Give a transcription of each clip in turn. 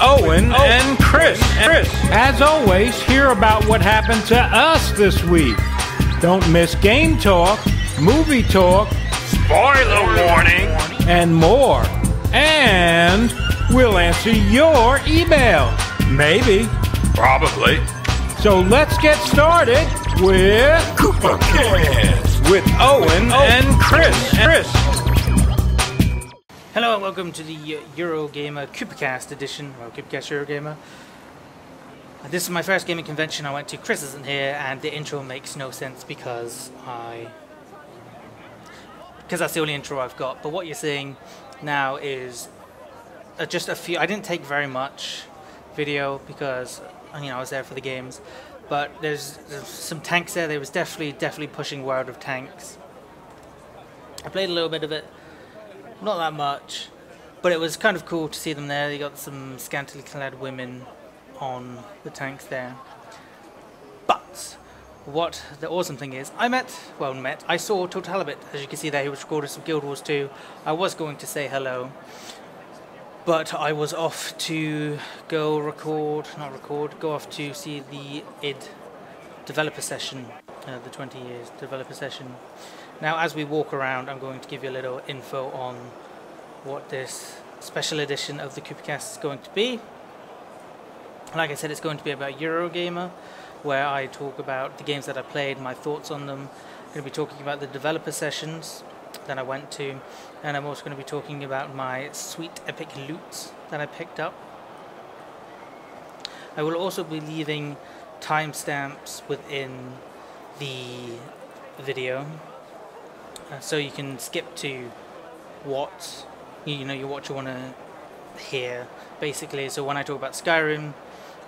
Owen and Chris. As always, hear about what happened to us this week. Don't miss game talk, movie talk, spoiler warning, and more. And we'll answer your email. Maybe. Probably. So let's get started with CoopaCast with Owen and Chris. Hello and welcome to the Eurogamer CoopaCast edition, well, CoopaCast Eurogamer. This is my first gaming convention I went to. Chris isn't here, and the intro makes no sense because that's the only intro I've got. But what you're seeing now is just a few. I didn't take very much video because I was there for the games. But there's some tanks there. They was definitely pushing World of Tanks. I played a little bit of it. Not that much, but it was kind of cool to see them there. You got some scantily clad women on the tanks there. But what the awesome thing is, I saw Total Halibut, as you can see there. He was recording some Guild Wars 2. I was going to say hello, but I was off to go off to see the id developer session, the 20 years developer session. Now, as we walk around, I'm going to give you a little info on what this special edition of the CoopaCast is going to be. Like I said, it's going to be about Eurogamer, where I talk about the games that I played, my thoughts on them. I'm going to be talking about the developer sessions that I went to, and I'm also going to be talking about my sweet epic loot that I picked up. I will also be leaving timestamps within the video, so you can skip to what you want to hear, basically. So when I talk about Skyrim,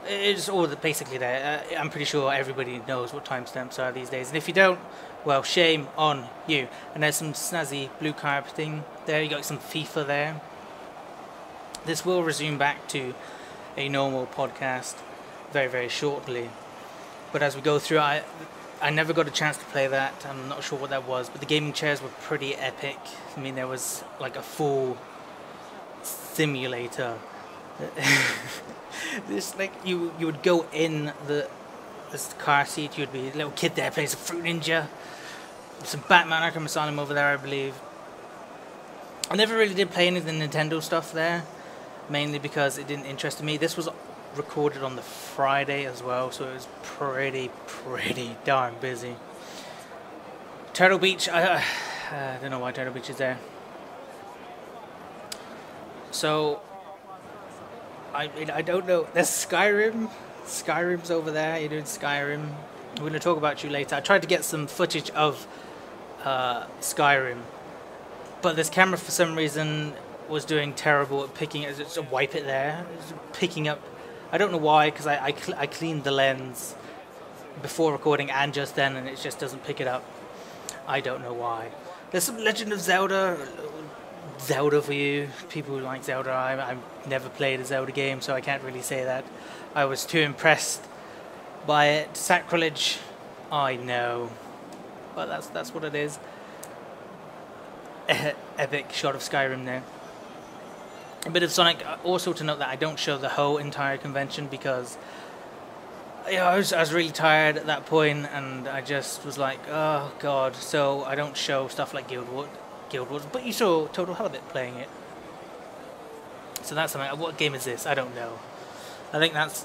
it's all basically there. I'm pretty sure everybody knows what timestamps are these days, and if you don't, well, shame on you. And there's some snazzy blue carpeting there. You got some FIFA there. This will resume back to a normal podcast very shortly, but as we go through, I never got a chance to play that. I'm not sure what that was, but the gaming chairs were pretty epic. I mean, there was like a full simulator. This, like, you would go in this car seat. You'd be a little kid there playing some Fruit Ninja, some Batman Arkham Asylum over there, I believe. I never really did play any of the Nintendo stuff there, mainly because it didn't interest me. This was recorded on the Friday as well, so it was pretty darn busy. Turtle Beach, I don't know why Turtle Beach is there. So I don't know. There's Skyrim. Skyrim's over there. You're doing Skyrim. We're going to talk about you later. I tried to get some footage of Skyrim, but this camera for some reason was doing terrible at picking it. Just wipe it there. It's picking up. I don't know why, because I cleaned the lens before recording and just then, and it just doesn't pick it up. I don't know why. There's some Legend of Zelda for you, people who like Zelda. I've never played a Zelda game, so I can't really say that. I was too impressed by it. Sacrilege, I know, but that's what it is. Epic shot of Skyrim there. A bit of Sonic. Also to note that I don't show the whole entire convention because I was really tired at that point, and I just was like, oh god. So I don't show stuff like Guild Wars. But you saw Total Halibut playing it. So that's something. What game is this? I don't know. I think that's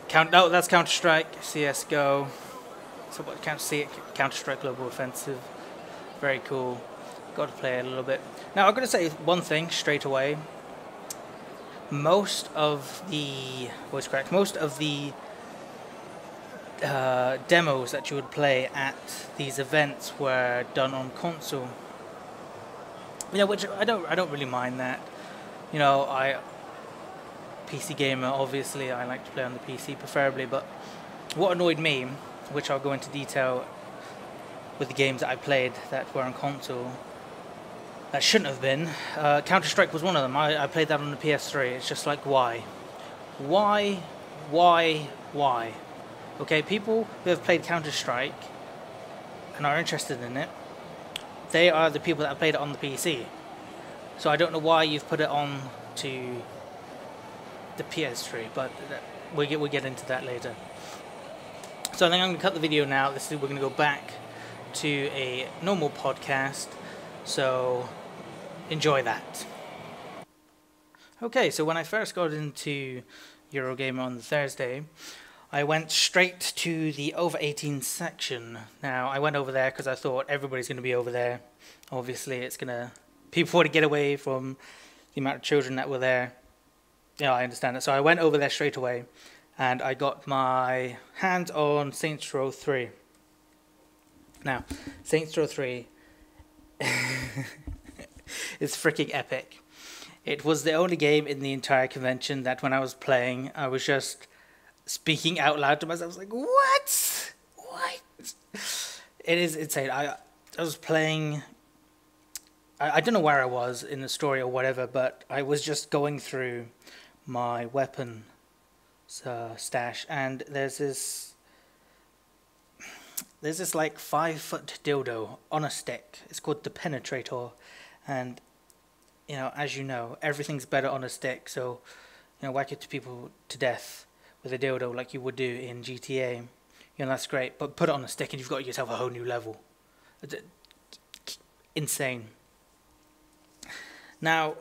that's Counter-Strike, CS:GO. So what Counter-Strike Global Offensive. Very cool. Got to play it a little bit. Now, I'm going to say one thing straight away. Most of the demos that you would play at these events were done on console. Which I don't really mind that. PC gamer, obviously, I like to play on the PC preferably. But what annoyed me, which I'll go into detail with the games that I played that were on console, that shouldn't have been. Counter-Strike was one of them. I played that on the PS3. It's just like, why? Why? Okay, people who have played Counter-Strike and are interested in it, they are the people that have played it on the PC. So I don't know why you've put it on to the PS3, but we'll get into that later. So I think I'm going to cut the video now. We're going to go back to a normal podcast, so enjoy that. Okay, so when I first got into Eurogamer on the Thursday, I went straight to the over 18 section. Now, I went over there because I thought everybody's going to be over there. Obviously, people want to get away from the amount of children that were there. Yeah, I understand it. So I went over there straight away, and I got my hands on Saints Row 3. Now, Saints Row 3 is freaking epic. It was the only game in the entire convention that when I was playing, I was just speaking out loud to myself. I was like, what? It is insane. I was playing... I don't know where I was in the story or whatever, but I was just going through my weapon stash, and there's this like 5-foot dildo on a stick. It's called the Penetrator, and as you know, everything's better on a stick. So whack it to people to death with a dildo like you would do in GTA. That's great, but put it on a stick and you've got yourself a whole new level. Insane. Now,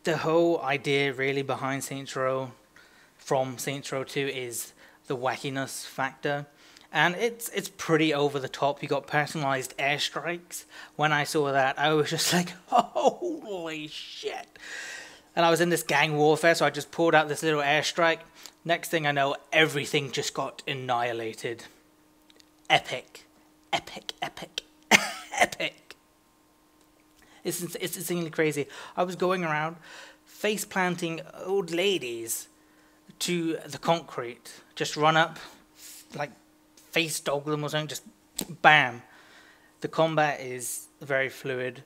the whole idea really behind Saints Row from Saints Row 2 is the wackiness factor. And it's pretty over the top. You got personalized airstrikes. When I saw that, I was just like, holy shit. And I was in this gang warfare, so I just pulled out this little airstrike. Next thing I know, everything just got annihilated. Epic. Epic. It's insanely crazy. I was going around face planting old ladies to the concrete. Just run up, like face dog them or something, just bam. The combat is very fluid.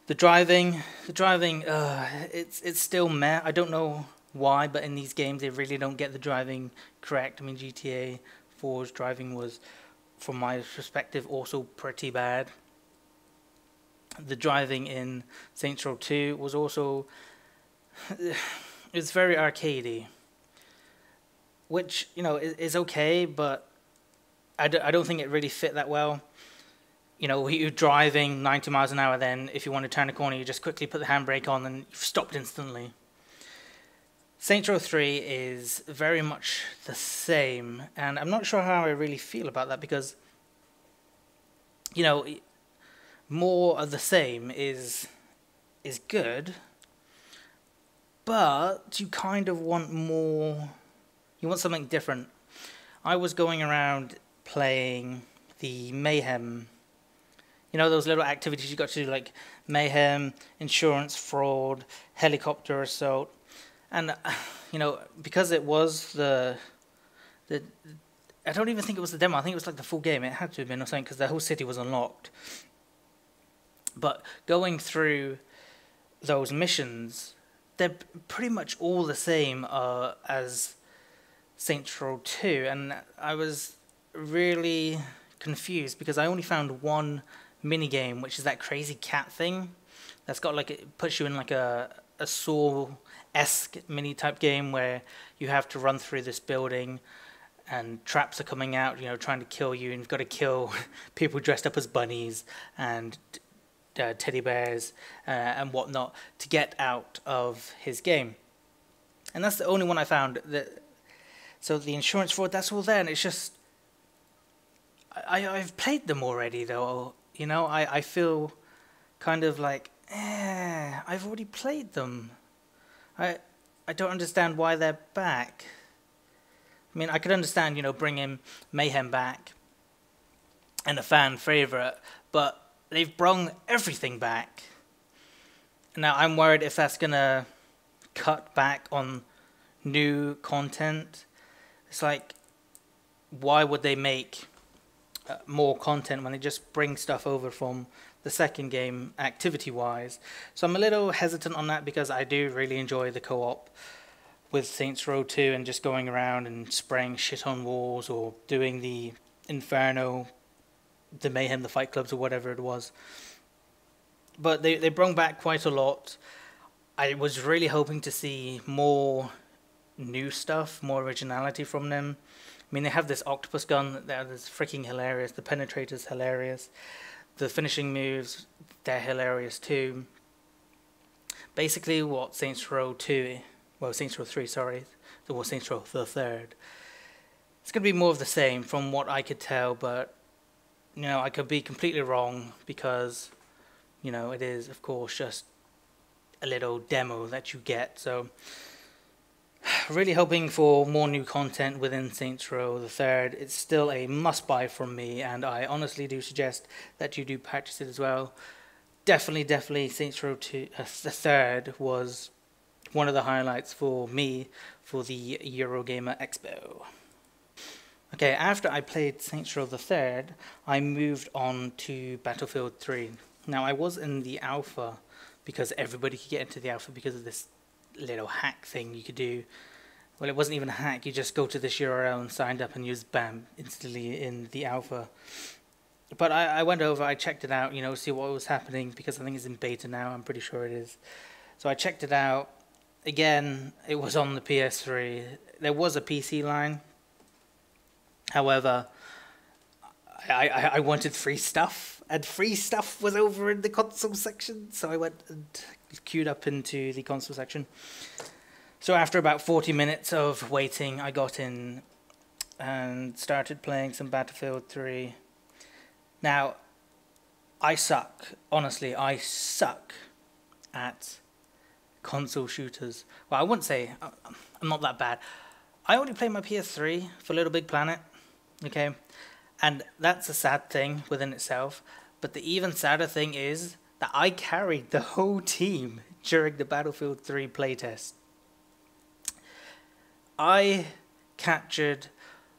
The driving, it's still meh. I don't know why, but in these games they really don't get the driving correct. I mean, GTA 4's driving was, from my perspective, also pretty bad. The driving in Saints Row 2 was also, it's very arcadey, which, is okay, but I don't think it really fit that well. You're driving 90 miles an hour, then if you want to turn a corner, you just quickly put the handbrake on and you've stopped instantly. Saints Row 3 is very much the same, and I'm not sure how I really feel about that because, more of the same is good, but you kind of want more, you want something different. I was going around playing the Mayhem, those little activities you got to do, like Mayhem, insurance fraud, helicopter assault, and, because it was the I don't even think it was the demo, I think it was like the full game, it had to have been or something, because the whole city was unlocked. But going through those missions, they're pretty much all the same as Saints Row 2, and I was really confused because I only found one minigame, which is that crazy cat thing that's got it puts you in like a Saw-esque mini type game where you have to run through this building and traps are coming out, trying to kill you, and you've got to kill people dressed up as bunnies and teddy bears and whatnot to get out of his game. And that's the only one I found. So the insurance fraud, that's all there, and it's just... I've played them already, though, I feel kind of like, I've already played them. I don't understand why they're back. I mean, I could understand, bringing Mayhem back and a fan favorite, but they've brung everything back. Now, I'm worried if that's going to cut back on new content. It's like, why would they make more content when they just bring stuff over from the second game, activity-wise? So I'm a little hesitant on that because I do really enjoy the co-op with Saints Row 2 and just going around and spraying shit on walls or doing the Inferno, the Mayhem, the Fight Clubs, or whatever it was. But they brought back quite a lot. I was really hoping to see more new stuff, more originality from them. I mean, they have this octopus gun that is freaking hilarious. The penetrator's hilarious. The finishing moves, they're hilarious too. Basically, what Saints Row 2, well, Saints Row 3, sorry, Saints Row the third. It's going to be more of the same from what I could tell, but, you know, I could be completely wrong because, you know, it is, of course, just a little demo that you get. So, really hoping for more new content within Saints Row the third. It's still a must-buy from me, and I honestly do suggest that you do purchase it as well. Definitely, Saints Row 2, the third was one of the highlights for me for the Eurogamer Expo. Okay, after I played Saints Row the third, I moved on to Battlefield 3. Now, I was in the alpha because everybody could get into the alpha because of this little hack thing you could do. Well, it wasn't even a hack. You just go to this URL and signed up and you just bam, instantly in the alpha. But I went over, I checked it out, you know, see what was happening, because I think it's in beta now, I'm pretty sure it is. So I checked it out. Again, it was on the PS3. There was a PC line. However, I wanted free stuff, and free stuff was over in the console section, so I went and queued up into the console section. So after about 40 minutes of waiting, I got in and started playing some Battlefield 3. Now, I suck. Honestly, I suck at console shooters. Well, I wouldn't say I'm not that bad. I only play my PS3 for Little Big Planet, okay? And that's a sad thing within itself. But the even sadder thing is that I carried the whole team during the Battlefield 3 playtest. I captured,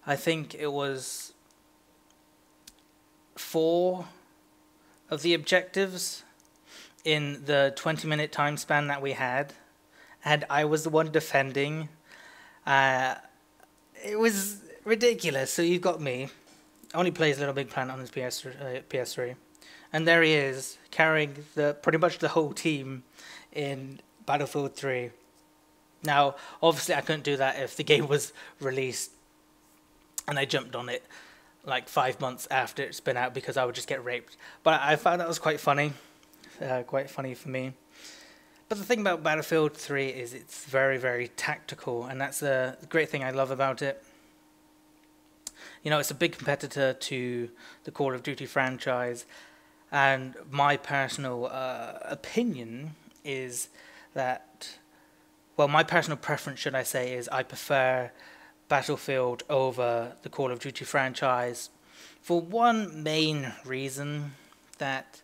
I think it was 4 of the objectives in the 20-minute time span that we had, and I was the one defending. It was ridiculous. So you've got me, only plays Little Big Planet on his PS3, and there he is carrying pretty much the whole team in Battlefield 3. Now, obviously, I couldn't do that if the game was released and I jumped on it like 5 months after it's been out, because I would just get raped. But I found that was quite funny for me. But the thing about Battlefield 3 is it's very, very tactical, and that's the great thing I love about it. You know, it's a big competitor to the Call of Duty franchise, and my personal opinion is that, well, my personal preference, should I say, is I prefer Battlefield over the Call of Duty franchise for one main reason, that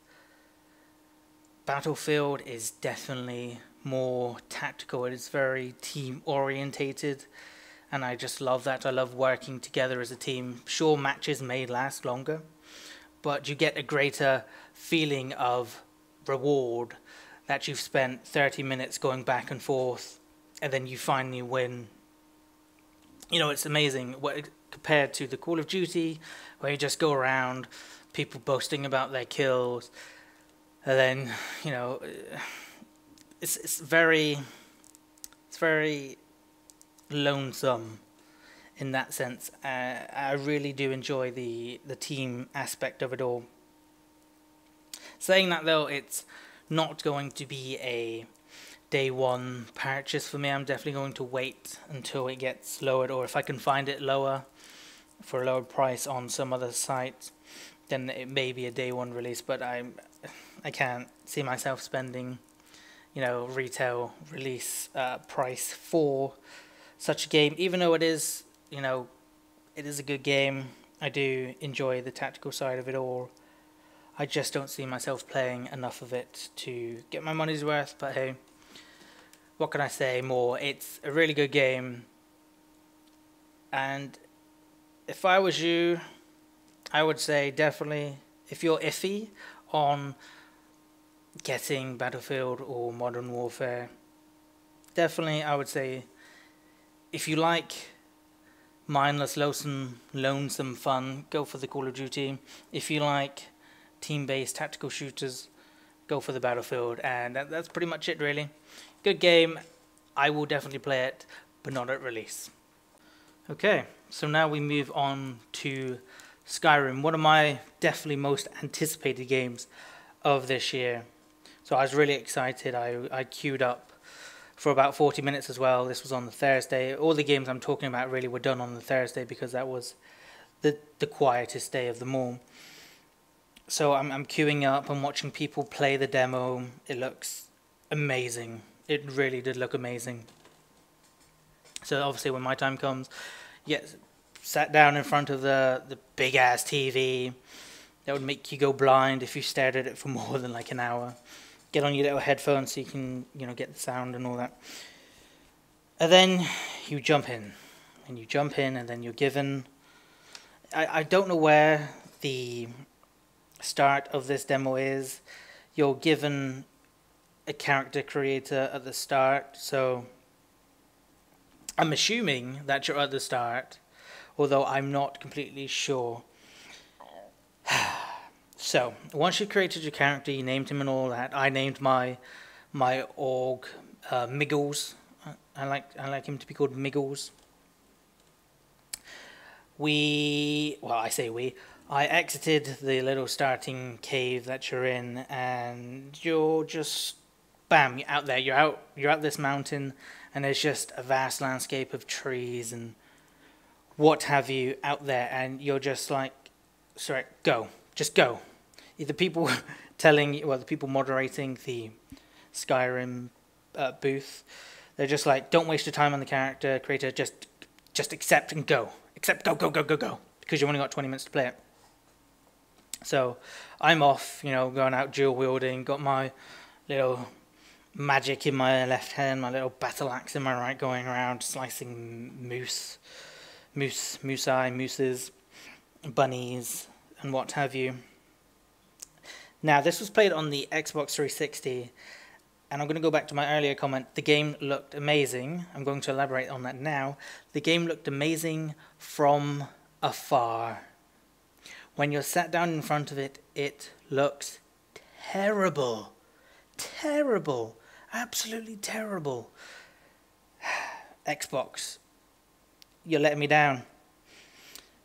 Battlefield is definitely more tactical. It is very team orientated, and I just love that. I love working together as a team. Sure, matches may last longer, but you get a greater feeling of reward that you've spent 30 minutes going back and forth, and then you finally win. You know, it's amazing compared to the Call of Duty, where you just go around, people boasting about their kills, and then, you know, it's very lonesome in that sense. I really do enjoy the team aspect of it all. Saying that, though, it's not going to be a day one purchase for me. I'm definitely going to wait until it gets lowered, or if I can find it lower for a lower price on some other site, then it may be a day one release. But I can't see myself spending, you know, retail release price for such a game, even though it is, you know, it is a good game. I do enjoy the tactical side of it all. I just don't see myself playing enough of it to get my money's worth. But hey, what can I say more? It's a really good game, and if I was you, I would say definitely, if you're iffy on getting Battlefield or Modern Warfare, definitely I would say, if you like mindless, lonesome fun, go for the Call of Duty. If you like team-based tactical shooters, go for the Battlefield. And that's pretty much it, really. Good game. I will definitely play it, but not at release. Okay, so now we move on to Skyrim, one of my definitely most anticipated games of this year. So I was really excited. I queued up for about 40 minutes as well. This was on the Thursday. All the games I'm talking about really were done on the Thursday because that was the quietest day of them all. So I'm queuing up and watching people play the demo. It looks amazing. It really did look amazing. So obviously when my time comes, sat down in front of the big ass TV that would make you go blind if you stared at it for more than like an hour. Get on your little headphones so you can, get the sound and all that. And then you jump in. And then you're given... I don't know where the start of this demo is. You're given a character creator at the start, so I'm assuming that you're at the start, although I'm not completely sure. So, once you created your character, you named him and all that. I named my org Miggles. I like him to be called Miggles. I exited the little starting cave that you're in, and you're just, bam, you're out there. You're out this mountain, and there's just a vast landscape of trees and what have you out there, and you're just like, sorry, just go. The people the people moderating the Skyrim booth, they're just like, don't waste your time on the character creator, just accept and go. Accept, go, because you've only got 20 minutes to play it. So I'm off, going out dual wielding, got my little magic in my left hand, my little battle axe in my right, going around slicing mooses, bunnies, and what have you. Now, this was played on the Xbox 360, and I'm going to go back to my earlier comment. The game looked amazing. I'm going to elaborate on that now. The game looked amazing from afar. When you're sat down in front of it, it looks terrible. Terrible. Absolutely terrible. Xbox, you're letting me down.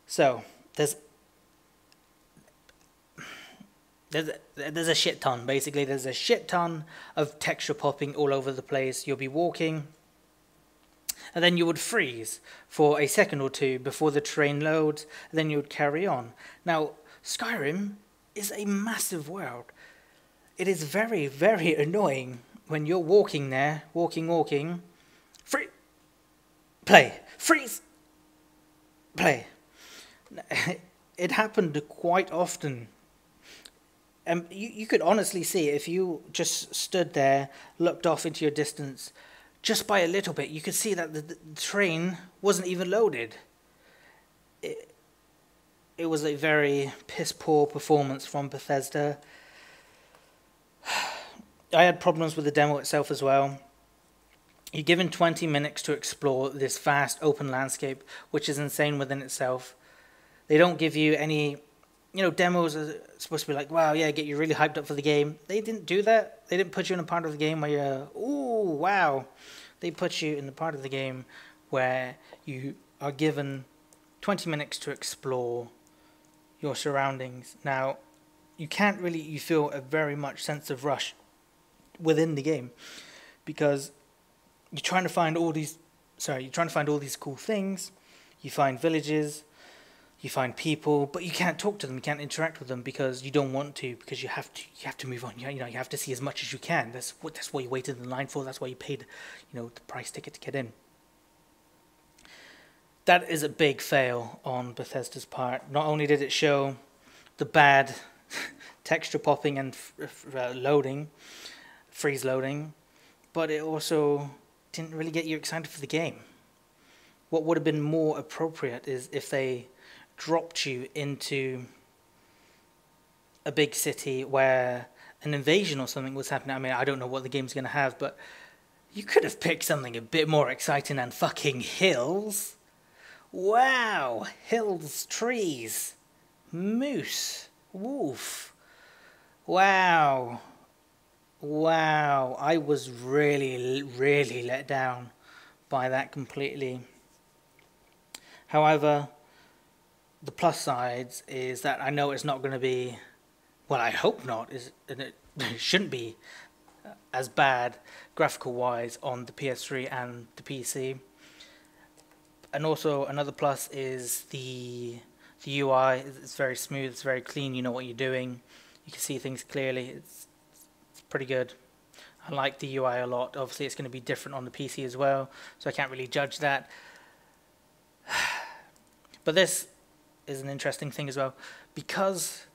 So, there's a shit ton, basically. There's a shit ton of texture popping all over the place. You'll be walking, and then you would freeze for a second or two before the train loads, and then you would carry on. Now, Skyrim is a massive world. It is very, very annoying when you're walking there, walking, play, freeze, play. It happened quite often. And you could honestly see, if you just stood there, looked off into your distance, just by a little bit, you could see that the train wasn't even loaded. It was a very piss-poor performance from Bethesda. I had problems with the demo itself as well. You're given 20 minutes to explore this vast open landscape, which is insane within itself. They don't give you any... demos are supposed to be like, wow, yeah, get you really hyped up for the game. They didn't do that. They didn't put you in a part of the game where you're, ooh, wow. They put you in the part of the game where you are given 20 minutes to explore your surroundings. Now, you feel a very much sense of rush within the game because you're trying to find all these cool things. You find villages. You find people, but you can't talk to them, you can't interact with them because you don't want to, because you have to move on. You have to see as much as you can. That's what you waited in line for. That's why you paid, the price ticket to get in. That is a big fail on Bethesda's part. Not only did it show the bad texture popping and freeze loading, but it also didn't really get you excited for the game. What would have been more appropriate is if they dropped you into a big city where an invasion or something was happening. I mean, I don't know what the game's going to have, but you could have picked something a bit more exciting than fucking hills. Wow, hills, trees, moose, wolf. Wow. Wow, I was really, really let down by that completely. However, the plus sides is that I know it's not going to be, well, I hope not, and it shouldn't be as bad graphical wise on the PS3 and the PC. And also another plus is the UI. It's very smooth, it's very clean, you know what you're doing, you can see things clearly. It's pretty good. I like the UI a lot. Obviously it's going to be different on the PC as well, so I can't really judge that. But this is an interesting thing as well, because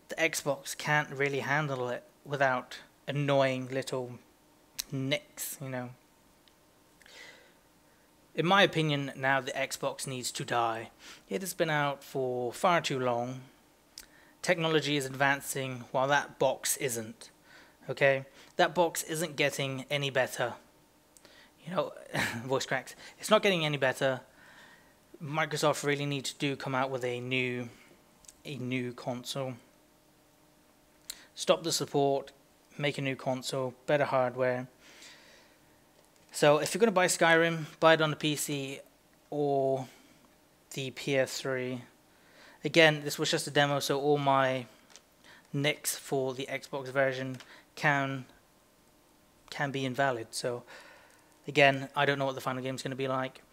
the Xbox can't really handle it without annoying little nicks, you know. In my opinion, now the Xbox needs to die. It has been out for far too long. Technology is advancing while that box isn't. Okay? That box isn't getting any better. You know, voice cracks. It's not getting any better. Microsoft really needs to come out with a new console. Stop the support, make a new console, better hardware. So if you're going to buy Skyrim, buy it on the PC or the PS3. Again, this was just a demo, so all my nicks for the Xbox version can be invalid. So again, I don't know what the final game is going to be like,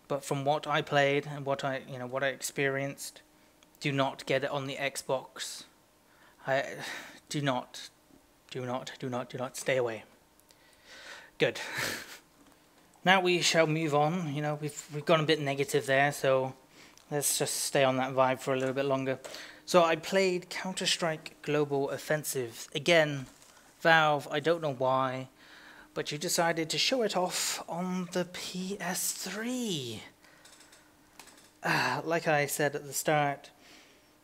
but from what I played and what I experienced, do not get it on the Xbox. Do not stay away. Good. Now we shall move on. You know, we've gone a bit negative there, so let's just stay on that vibe for a little bit longer. So I played Counter-Strike Global Offensive. Again, Valve, I don't know why, but you decided to show it off on the PS3. Like I said at the start,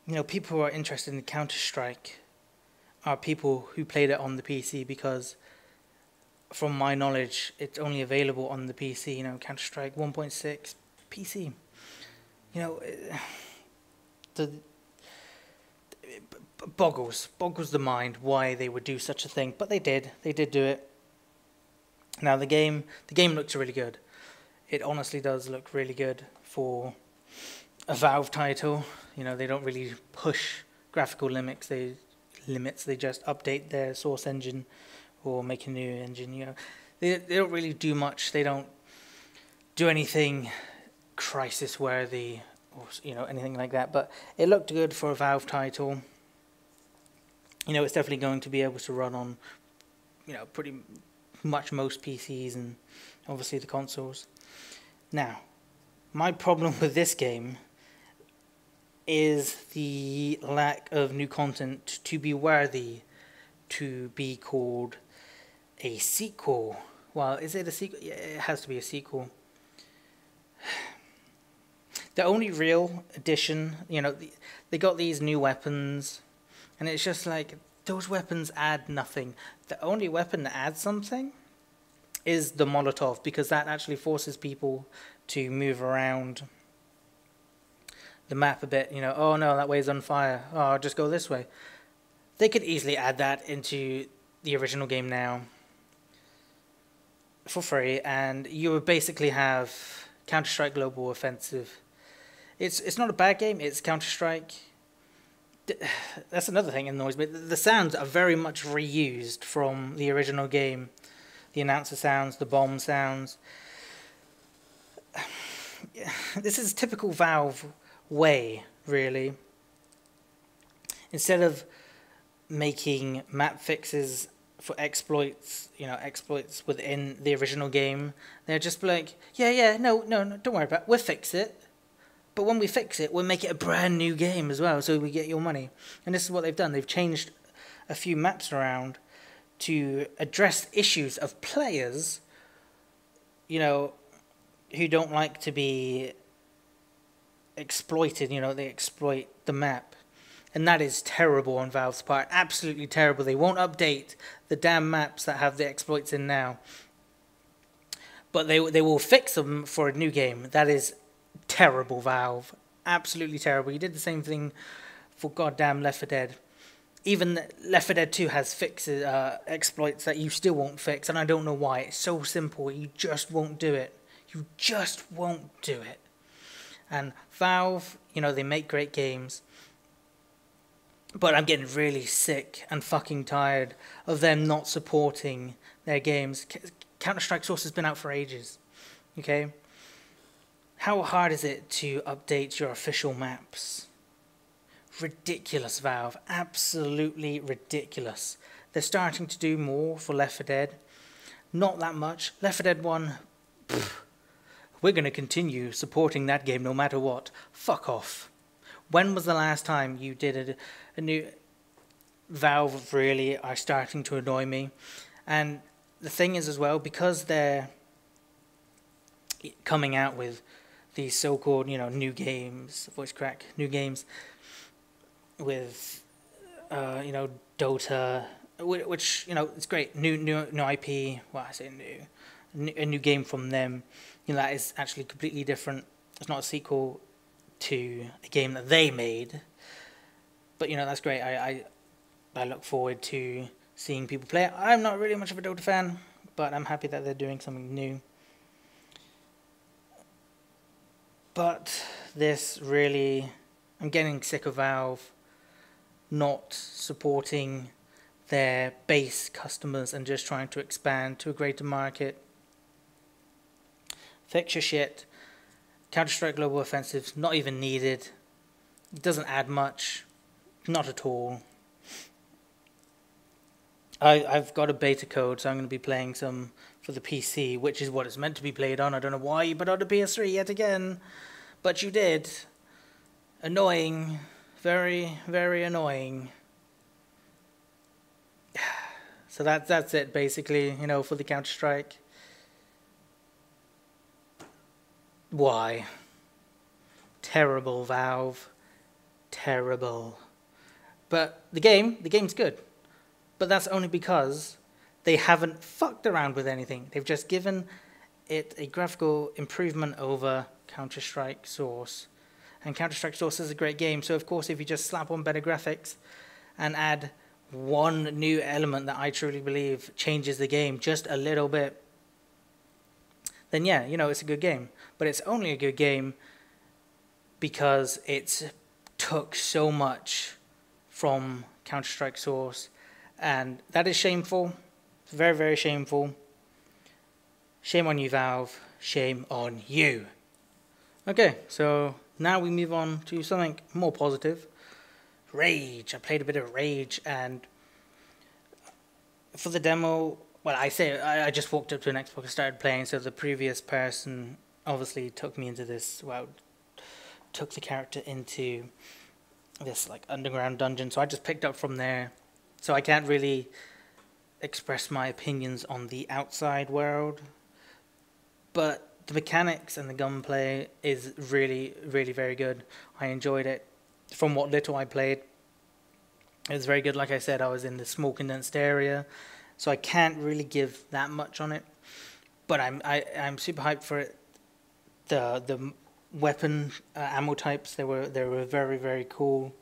you know, people who are interested in Counter-Strike are people who played it on the PC, because from my knowledge, it's only available on the PC, you know, Counter-Strike 1.6 PC. You know, it boggles the mind why they would do such a thing, but they did do it. Now the game looks really good. It honestly does look really good for a Valve title. You know, they don't really push graphical limits, they just update their source engine or make a new engine. You know, they don't really do much. They don't do anything crisis worthy or, you know, anything like that. But it looked good for a Valve title. You know, it's definitely going to be able to run on, you know, pretty much most PCs and obviously the consoles. Now, my problem with this game is the lack of new content to be worthy to be called a sequel. Well, is it a sequel? Yeah, it has to be a sequel. The only real addition, you know, they got these new weapons, and it's just like, those weapons add nothing. The only weapon that adds something is the Molotov, because that actually forces people to move around the map a bit. You know, oh no, that way's on fire. Oh, I'll just go this way. They could easily add that into the original game now for free, and you would basically have Counter-Strike Global Offensive. It's not a bad game. It's Counter-Strike. That's another thing that annoys me. The sounds are very much reused from the original game. The announcer sounds, the bomb sounds. This is typical Valve way, really. Instead of making map fixes for exploits, you know, exploits within the original game, they're just like, no, don't worry about it. We'll fix it. But when we fix it, we'll make it a brand new game as well, so we get your money. And this is what they've done. They've changed a few maps around to address issues of players, you know, who don't like to be exploited. You know, they exploit the map. And that is terrible on Valve's part. Absolutely terrible. They won't update the damn maps that have the exploits in now. But they will fix them for a new game. That is terrible, Valve. Absolutely terrible. You did the same thing for goddamn Left 4 Dead. even Left 4 Dead 2 has fixes, exploits that you still won't fix, and I don't know why. It's so simple, you just won't do it. You just won't do it. And Valve, they make great games, but I'm getting really sick and fucking tired of them not supporting their games. Counter-Strike Source has been out for ages, okay? How hard is it to update your official maps? Ridiculous, Valve. Absolutely ridiculous. They're starting to do more for Left 4 Dead. Not that much. Left 4 Dead 1, we're going to continue supporting that game no matter what. Fuck off. When was the last time you did a new... Valve really are starting to annoy me. And the thing is as well, because they're coming out with these so-called, new games, voice crack, new games with, Dota, which, it's great, new IP, well, I say a new game from them, that is actually completely different. It's not a sequel to a game that they made, but, that's great. I look forward to seeing people play it. I'm not really much of a Dota fan, but I'm happy that they're doing something new. But this really, I'm getting sick of Valve not supporting their base customers and just trying to expand to a greater market. Fix your shit. Counter-Strike Global Offensive's not even needed. It doesn't add much. Not at all. I've got a beta code, so I'm going to be playing some for the PC, which is what it's meant to be played on. I don't know why you put on a PS3 yet again, but you did. Annoying. Very, very annoying. So that's it, basically, for the Counter-Strike. Why? Terrible, Valve. Terrible. But the game's good. But that's only because they haven't fucked around with anything. They've just given it a graphical improvement over Counter-Strike Source. And Counter-Strike Source is a great game, so of course if you just slap on better graphics and add one new element that I truly believe changes the game just a little bit, then yeah, it's a good game. But it's only a good game because it's took so much from Counter-Strike Source, and that is shameful. It's very, very shameful. Shame on you, Valve. Shame on you. Okay, so now we move on to something more positive. Rage. I played a bit of Rage, and for the demo, well, I just walked up to an Xbox and started playing, so the previous person obviously took me into this, took the character into this underground dungeon, so I just picked up from there. So I can't really express my opinions on the outside world, but the mechanics and the gunplay is really, really very good. I enjoyed it. From what little I played, it was very good. Like I said, I was in the small condensed area, so I can't really give that much on it. But I'm super hyped for it. The weapon ammo types, they were very, very cool.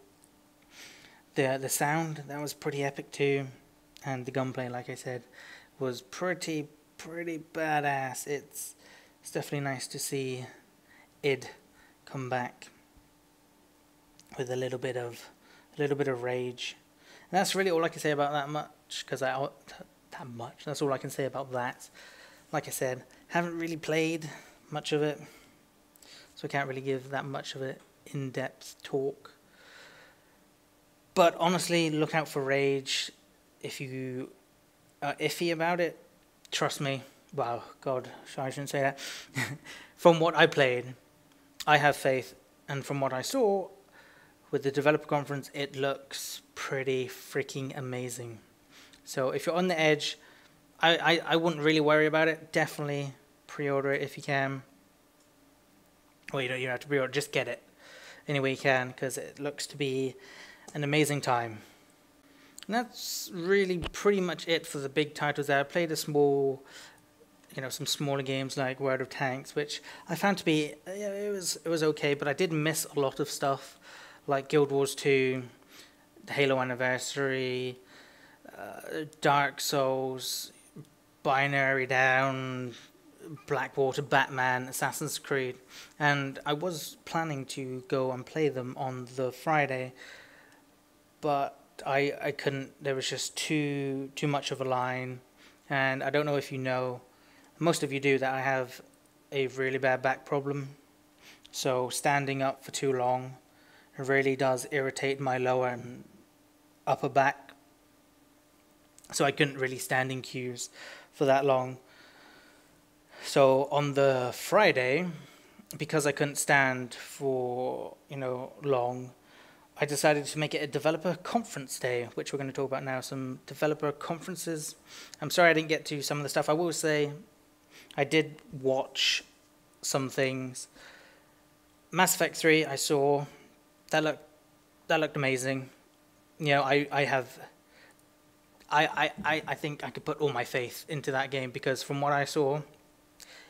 The sound, that was pretty epic too, and the gunplay, like I said, was pretty badass. It's definitely nice to see id come back with a little bit of rage, and that's really all I can say about that much. That's all I can say about that. Like I said, haven't really played much of it, so I can't really give that much of an in-depth talk. But honestly, look out for Rage. If you are iffy about it, trust me. Wow, God, I shouldn't say that. From what I played, I have faith. And from what I saw with the developer conference, it looks pretty freaking amazing. So if you're on the edge, I wouldn't really worry about it. Definitely pre-order it if you can. Well, you don't have to pre-order, just get it any way you can, because it looks to be an amazing time. And that's really pretty much it for the big titles there. I played some smaller games like World of Tanks, which I found to be, it was okay, but I did miss a lot of stuff like Guild Wars 2, the Halo Anniversary, Dark Souls, Binary Down, Blackwater, Batman, Assassin's Creed, and I was planning to go and play them on the Friday, but I couldn't. There was just too much of a line, and I don't know if you know, most of you do, that I have a really bad back problem, so standing up for too long really does irritate my lower and upper back, so I couldn't really stand in queues for that long. So on the Friday, because I couldn't stand for, long, I decided to make it a developer conference day, which we're going to talk about now, some developer conferences. I'm sorry I didn't get to some of the stuff. I will say I did watch some things. Mass Effect 3 I saw, that looked amazing. I think I could put all my faith into that game, because from what I saw,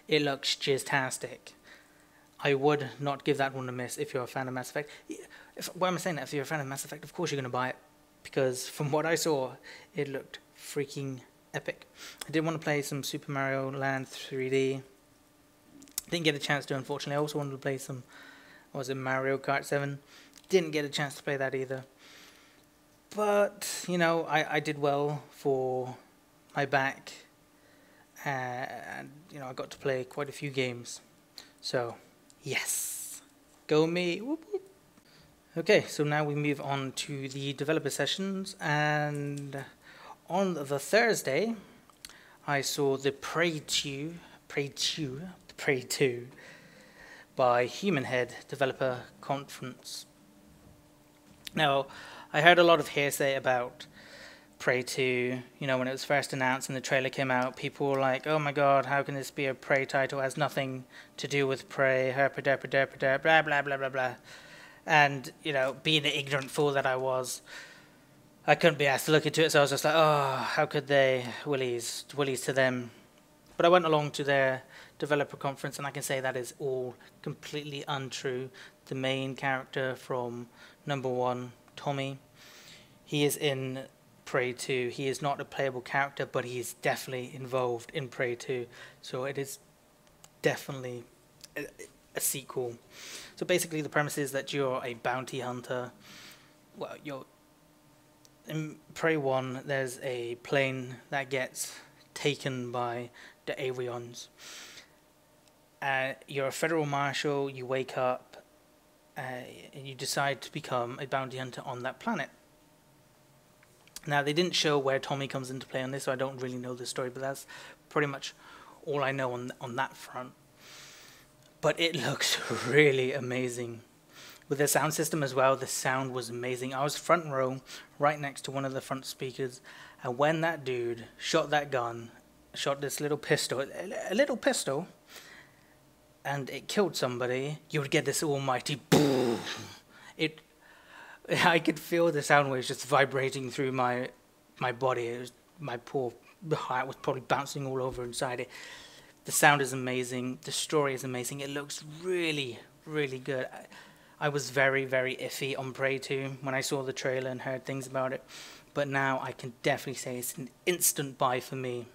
it looks jizz-tastic. I would not give that one a miss if you're a fan of Mass Effect. Why am I saying that? If you're a fan of Mass Effect, of course you're going to buy it, because from what I saw, it looked freaking epic. I did want to play some Super Mario Land 3D. Didn't get a chance to, unfortunately. I also wanted to play some, Mario Kart 7. Didn't get a chance to play that either. But, I did well for my back. And, I got to play quite a few games. So, yes. Go me. Whoop, whoop. Okay, so now we move on to the developer sessions. And on the Thursday, I saw the Prey 2 by Human Head Developer Conference. Now, I heard a lot of hearsay about Prey 2, when it was first announced and the trailer came out. People were like, oh my god, how can this be a Prey title? It has nothing to do with Prey, herpaderpaderpader, blah blah blah blah blah. And, being the ignorant fool that I was, I couldn't be asked to look into it, so I was just like, oh, how could they? Willies to them. But I went along to their developer conference, and I can say that is all completely untrue. The main character from number 1, Tommy, he is in Prey 2. He is not a playable character, but he is definitely involved in Prey 2. So it is definitely a sequel. So basically the premise is that you're a bounty hunter. Well, in Prey 1, there's a plane that gets taken by the Avions. You're a federal marshal, you wake up, and you decide to become a bounty hunter on that planet. Now, they didn't show where Tommy comes into play on this, so I don't really know the story, but that's pretty much all I know on that front. But it looks really amazing. With the sound system as well, the sound was amazing. I was front row, right next to one of the front speakers, and when that dude shot that gun, shot this little pistol, and it killed somebody, you would get this almighty boom. I could feel the sound waves just vibrating through my body. My poor heart was probably bouncing all over inside it. The sound is amazing. The story is amazing. It looks really, really good. I was very, very iffy on Prey 2 when I saw the trailer and heard things about it. But now I can definitely say it's an instant buy for me.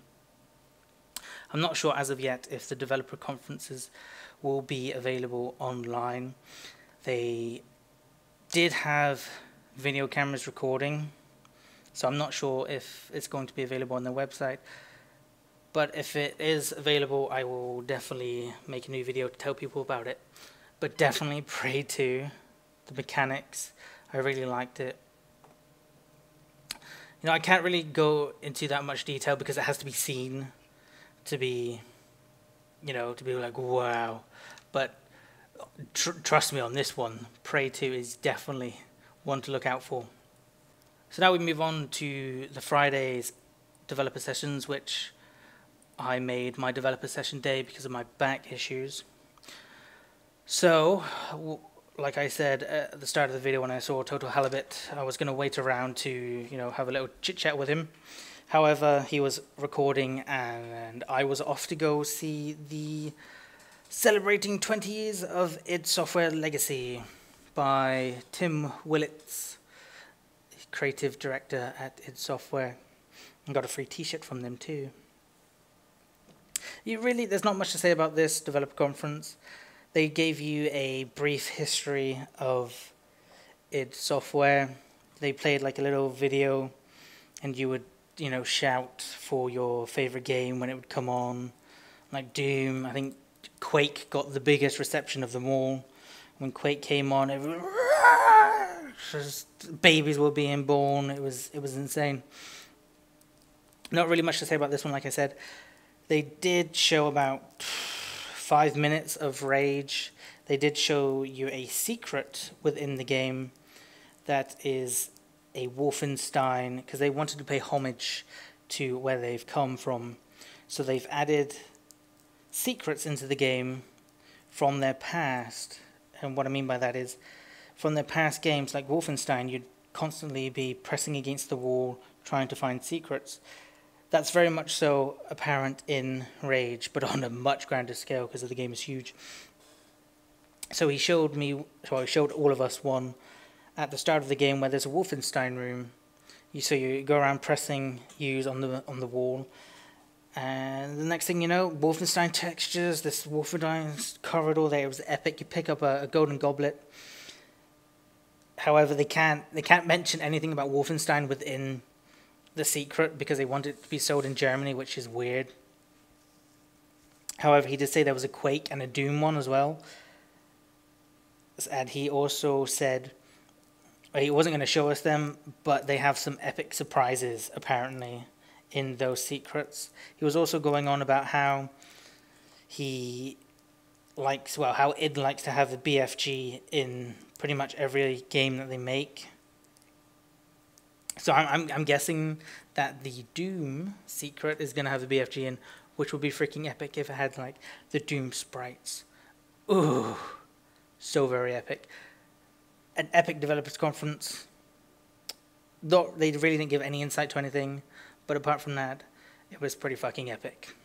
I'm not sure as of yet if the developer conferences will be available online. They did have video cameras recording, so I'm not sure if it's going to be available on their website. But if it is available, I will definitely make a new video to tell people about it. But definitely Prey 2, the mechanics, I really liked it. I can't really go into that much detail because it has to be seen to be, to be like, wow. But trust me on this one, Prey 2 is definitely one to look out for. So now we move on to the Friday's developer sessions, which I made my developer session day because of my back issues. So, like I said at the start of the video when I saw Total Halibut, I was going to wait around to, have a little chit-chat with him. However, he was recording and I was off to go see the Celebrating 20 Years of id Software Legacy by Tim Willits, creative director at id Software. And got a free t-shirt from them too. There's not much to say about this developer conference. They gave you a brief history of id Software. They played like a little video, and you would, shout for your favorite game when it would come on. Like Doom, I think Quake got the biggest reception of them all. When Quake came on, babies were being born. It was insane. Not really much to say about this one, like I said. They did show about 5 minutes of rage. They did show you a secret within the game that is a Wolfenstein, because they wanted to pay homage to where they've come from. So they've added secrets into the game from their past. And what I mean by that is, from their past games, like Wolfenstein, you'd constantly be pressing against the wall, trying to find secrets. That's very much so apparent in Rage, but on a much grander scale because the game is huge. So he showed all of us one at the start of the game where there's a Wolfenstein room. You go around pressing use on the wall, and the next thing you know, Wolfenstein textures, this Wolfenstein corridor there, it was epic. You pick up a golden goblet. However, they can't mention anything about Wolfenstein within the secret because they want it to be sold in Germany, which is weird. However, he did say there was a Quake and a Doom one as well. And he also said he wasn't going to show us them, but they have some epic surprises, apparently, in those secrets. He was also going on about how id likes to have the BFG in pretty much every game that they make. So I'm guessing that the Doom secret is going to have the BFG in, which would be freaking epic if it had, like, the Doom sprites. Ooh, so very epic. An epic developers conference. They really didn't give any insight to anything, but apart from that, it was pretty fucking epic.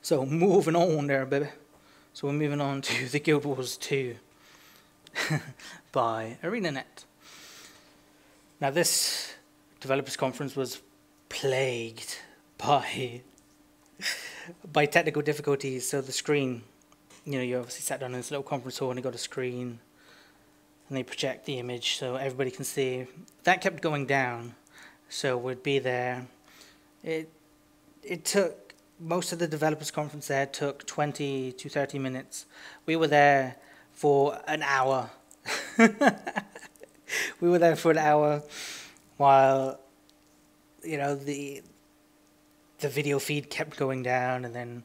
So moving on there, baby. So we're moving on to the Guild Wars 2 by ArenaNet. Now this developers conference was plagued by technical difficulties. So the screen, you obviously sat down in this little conference hall and you got a screen and they project the image so everybody can see. That kept going down, so we'd be there. It took, most of the developers conference there took 20 to 30 minutes. We were there for an hour. We were there for an hour while, the video feed kept going down, and then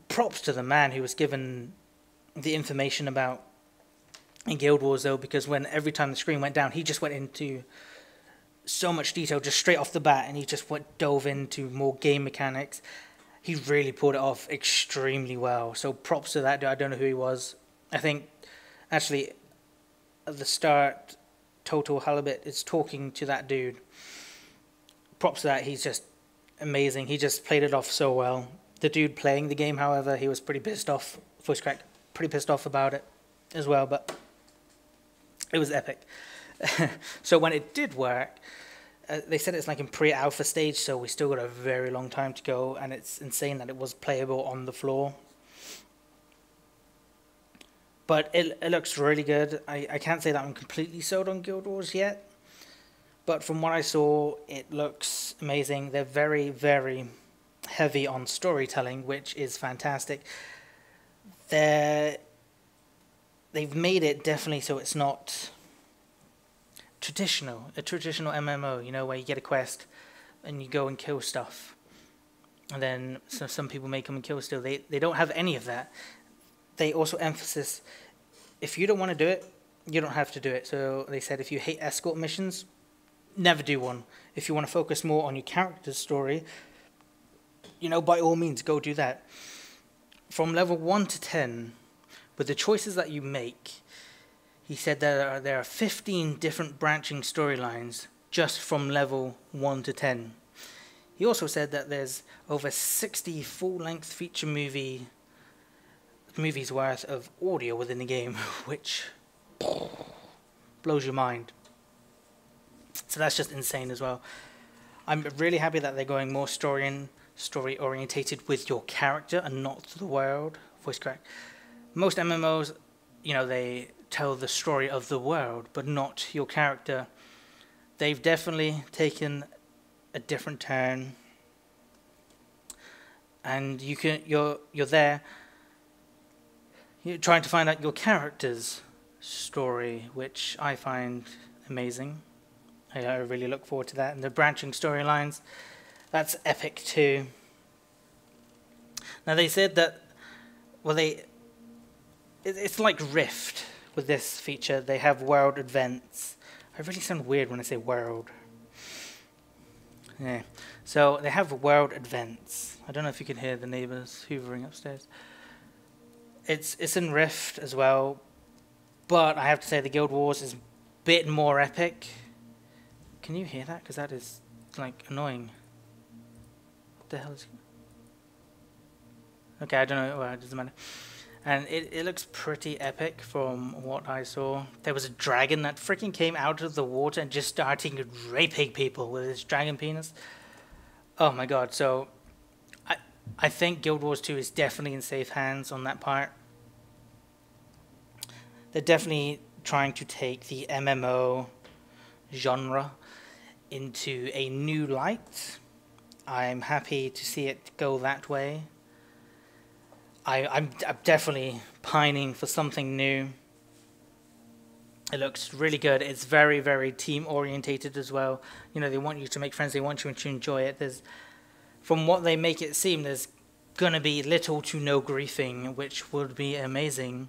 props to the man who was given the information about in Guild Wars, though, because every time the screen went down, he just went into so much detail just straight off the bat, and he just dove into more game mechanics. He really pulled it off extremely well, so props to that dude. I don't know who he was. I think, actually, at the start, Total Halibut is talking to that dude. Props to that, he's just amazing. He just played it off so well. The dude playing the game, however, he was pretty pissed off, voice crack, pretty pissed off about it as well, but it was epic. So when it did work, they said it's like in pre-alpha stage, so we still got a very long time to go, and it's insane that it was playable on the floor. But it looks really good. I can't say that I'm completely sold on Guild Wars yet, but from what I saw, it looks amazing. They're very, very heavy on storytelling, which is fantastic. They've made it definitely so it's not a traditional MMO, where you get a quest and you go and kill stuff. And then some people may come and kill still. They don't have any of that. They also emphasize, if you don't want to do it, you don't have to do it. So they said if you hate escort missions, never do one. If you want to focus more on your character's story, by all means, go do that. From level 1 to 10, with the choices that you make, he said there are 15 different branching storylines just from level 1 to 10. He also said that there's over 60 full-length feature movies worth of audio within the game, which blows your mind. So that's just insane as well. I'm really happy that they're going more story orientated with your character and not the world. Voice crack. Most MMOs, you know, they tell the story of the world, but not your character. They've definitely taken a different turn, and you're there. You're trying to find out your character's story, which I find amazing. I really look forward to that, and the branching storylines, that's epic too. Now they said that, well, it's like Rift with this feature. They have world events. I really sound weird when I say world. Yeah. So they have world events. I don't know if you can hear the neighbors hoovering upstairs. It's in Rift as well, but I have to say the Guild Wars is a bit more epic. Can you hear that? Because that is, like, annoying. What the hell is... Okay, I don't know. Well, it doesn't matter. And it looks pretty epic from what I saw. There was a dragon that freaking came out of the water and just started raping people with his dragon penis. Oh my god. So, I think Guild Wars 2 is definitely in safe hands on that part. They're definitely trying to take the MMO genre into a new light. I'm happy to see it go that way. I'm definitely pining for something new. It looks really good. It's very, very team orientated as well. You know, they want you to make friends. They want you to enjoy it. From what they make it seem, there's going to be little to no griefing, which would be amazing.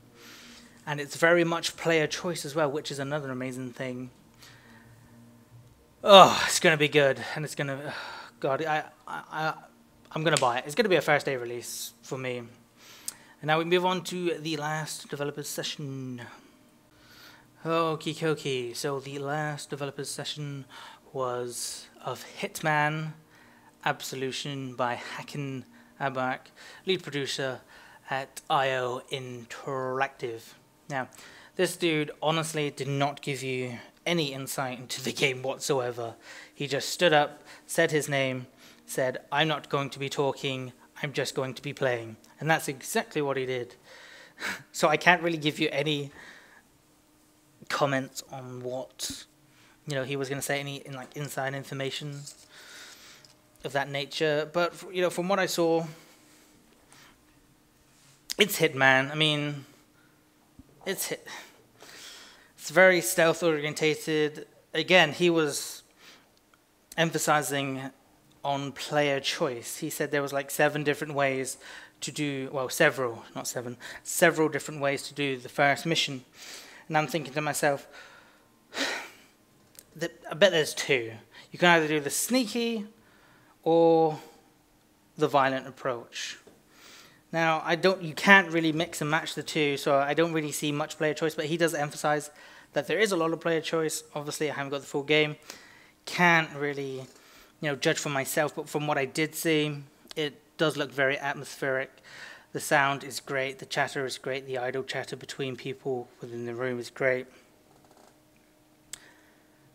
And it's very much player choice as well, which is another amazing thing. Oh, it's going to be good. And it's going to... Oh, God, I'm going to buy it. It's going to be a first day release for me. And now we move on to the last developers session. Okie dokie. So the last developers session was of Hitman Absolution by Hakan Abak, lead producer at IO Interactive. Now, this dude honestly did not give you any insight into the game whatsoever. He just stood up, said his name, said, "I'm not going to be talking, I'm just going to be playing." And that's exactly what he did. So I can't really give you any comments on what, you know, he was going to say, any like inside information of that nature. But, you know, from what I saw, it's Hitman. I mean, it's very stealth orientated. Again, he was emphasizing on player choice. He said there was like 7 different ways to do, well, several different ways to do the first mission. And I'm thinking to myself, I bet there's 2. You can either do the sneaky or the violent approach. Now, you can't really mix and match the 2, so I don't really see much player choice, but he does emphasize that there is a lot of player choice. Obviously, I haven't got the full game. Can't really, you know, judge for myself, but from what I did see, it does look very atmospheric. The sound is great, the chatter is great, the idle chatter between people within the room is great.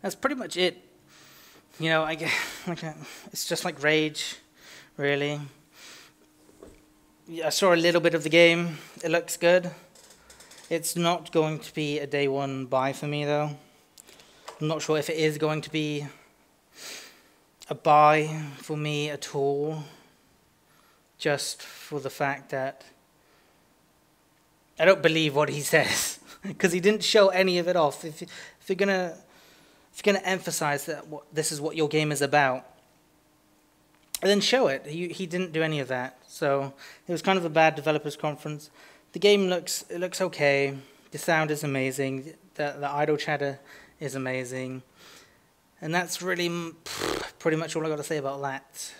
That's pretty much it. You know, it's just like Rage, really. I saw a little bit of the game. It looks good. It's not going to be a day one buy for me, though. I'm not sure if it is going to be a buy for me at all, just for the fact that I don't believe what he says, because he didn't show any of it off. If you're gonna emphasize that this is what your game is about, then show it. He didn't do any of that, so it was kind of a bad developers conference. The game looks okay. The sound is amazing. The idle chatter is amazing, and that's really pretty much all I got to say about that.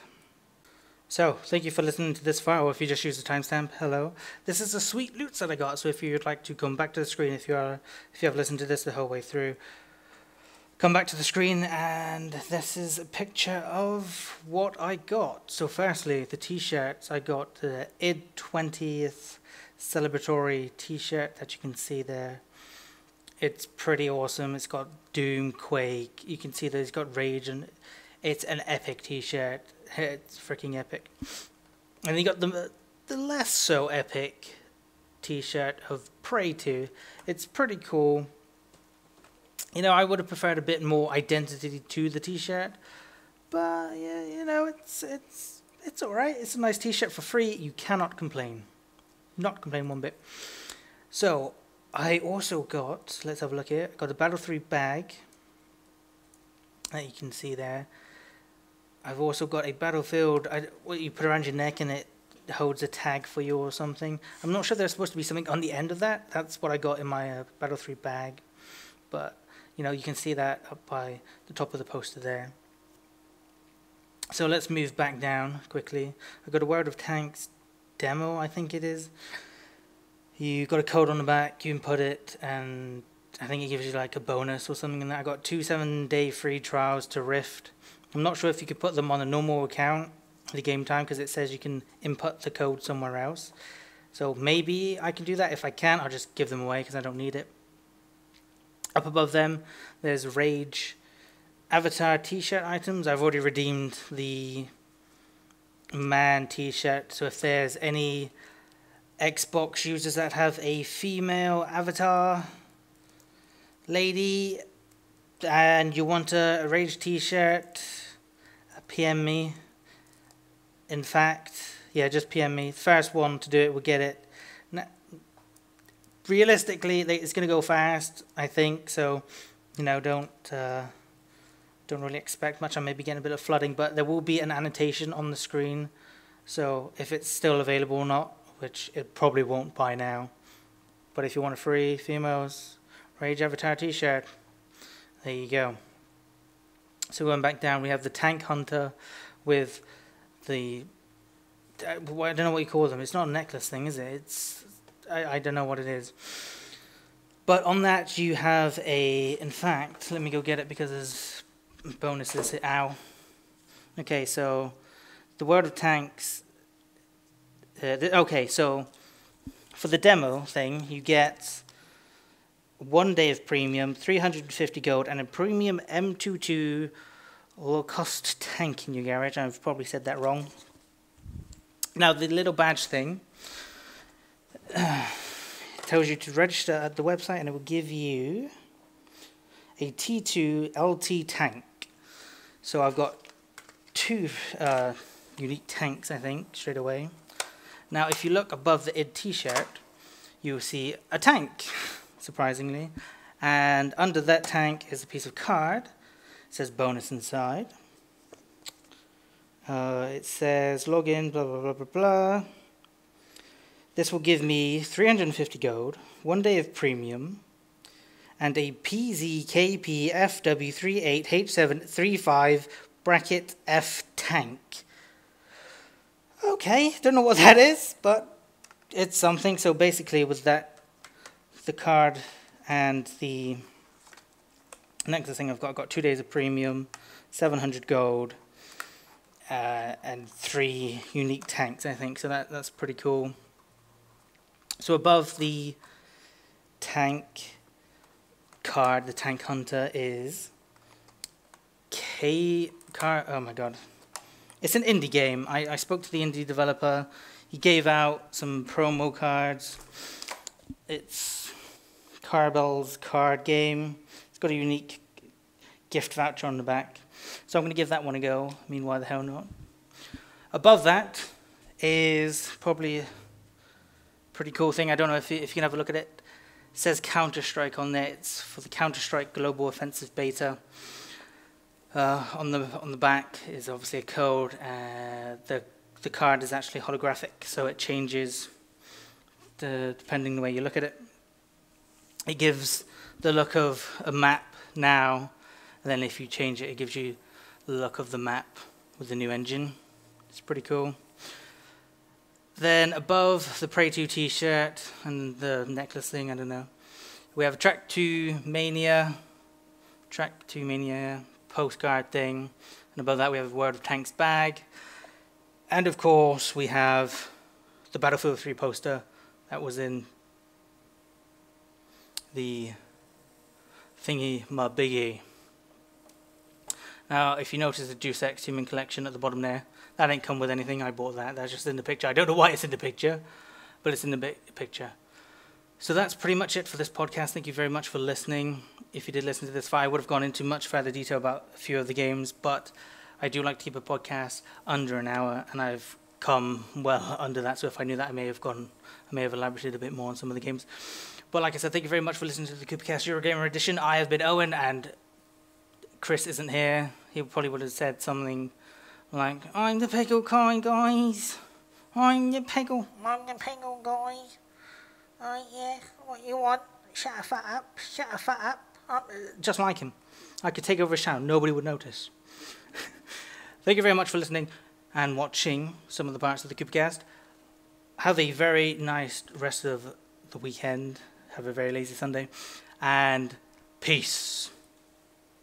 So, thank you for listening to this far, or if you just use the timestamp, hello. This is the sweet loot that I got, so if you'd like to come back to the screen, if you have listened to this the whole way through, come back to the screen, and this is a picture of what I got. So firstly, the t-shirts. I got the ID 20th celebratory t-shirt that you can see there. It's pretty awesome. It's got Doom, Quake. You can see that it's got Rage, and it's an epic t-shirt. It's freaking epic. And you got the less so epic t-shirt of Prey 2. It's pretty cool. You know, I would have preferred a bit more identity to the t-shirt, but yeah, you know, it's all right. It's a nice t-shirt for free. You cannot complain. Not complain one bit. So I also got, let's have a look here. I got a Battle 3 bag that you can see there. I've also got a Battlefield, what you put around your neck and it holds a tag for you or something. I'm not sure there's supposed to be something on the end of that. That's what I got in my Battle 3 bag. But, you know, you can see that up by the top of the poster there. So let's move back down quickly. I've got a World of Tanks demo, I think it is. You got a code on the back, you input it, and I think it gives you like a bonus or something. And I got 2 7-day free trials to Rift. I'm not sure if you could put them on a normal account, the game time, because it says you can input the code somewhere else. So maybe I can do that. If I can't, I'll just give them away because I don't need it. Up above them, there's Rage Avatar t-shirt items. I've already redeemed the man t-shirt, so if there's any Xbox users that have a female avatar lady and you want a Rage t-shirt, PM me. In fact, yeah, just PM me. First one to do it will get it. Now, realistically, it's going to go fast, I think, so, you know, don't really expect much. I may be getting a bit of flooding, but there will be an annotation on the screen, so if it's still available or not, which it probably won't by now, but if you want a free females Rage Avatar t-shirt, there you go. So going back down, we have the Tank Hunter with the, I don't know what you call them. It's not a necklace thing, is it? It's, I don't know what it is. But on that you have a, in fact, let me go get it because there's bonuses. Ow. Okay, so the World of Tanks. Okay, so for the demo thing, you get 1 day of premium, 350 gold, and a premium M22 low-cost tank in your garage. I've probably said that wrong. Now, the little badge thing tells you to register at the website, and it will give you a T2 LT tank. So I've got 2 unique tanks, I think, straight away. Now, if you look above the id t-shirt, you will see a tank, surprisingly. And under that tank is a piece of card. It says bonus inside. It says login, blah, blah, blah, blah, blah. This will give me 350 gold, 1 day of premium, and a PZKPFW38H735 bracket F tank. Okay, don't know what that is, but it's something. So basically with that, the card and the necklace thing I've got 2 days of premium, 700 gold, and 3 unique tanks, I think. So that's pretty cool. So above the tank card, the Tank Hunter is oh my god. It's an indie game. I spoke to the indie developer. He gave out some promo cards. It's Carbell's card game. It's got a unique gift voucher on the back. So I'm going to give that one a go. I mean, why the hell not? Above that is probably a pretty cool thing. I don't know if you can have a look at it. It says Counter-Strike on there. It's for the Counter-Strike Global Offensive Beta. On the back is obviously a code. The card is actually holographic, so it changes depending the way you look at it. It gives the look of a map now, and then if you change it, it gives you the look of the map with the new engine. It's pretty cool. Then above the Prey 2 t-shirt and the necklace thing, I don't know, we have a Track 2 Mania postcard thing, and above that we have a World of Tanks bag, and of course we have the Battlefield 3 poster that was in the thingy, my biggie. Now, if you notice the Deus Ex Human Collection at the bottom there, that ain't come with anything. I bought that. That's just in the picture. I don't know why it's in the picture, but it's in the picture. So that's pretty much it for this podcast. Thank you very much for listening. If you did listen to this far, I would have gone into much further detail about a few of the games, but I do like to keep a podcast under an hour, and I've come well under that. So if I knew that, I may have elaborated a bit more on some of the games. But like I said, thank you very much for listening to the CoopaCast Eurogamer edition. I have been Owen, and Chris isn't here. He probably would have said something like, I'm the pickle guy, guys. I'm the pickle guy. Oh yeah, what you want? Shut a fat up. Just like him. I could take over a shout, nobody would notice. Thank you very much for listening and watching some of the parts of the CoopaCast. Have a very nice rest of the weekend. Have a very lazy Sunday. And peace.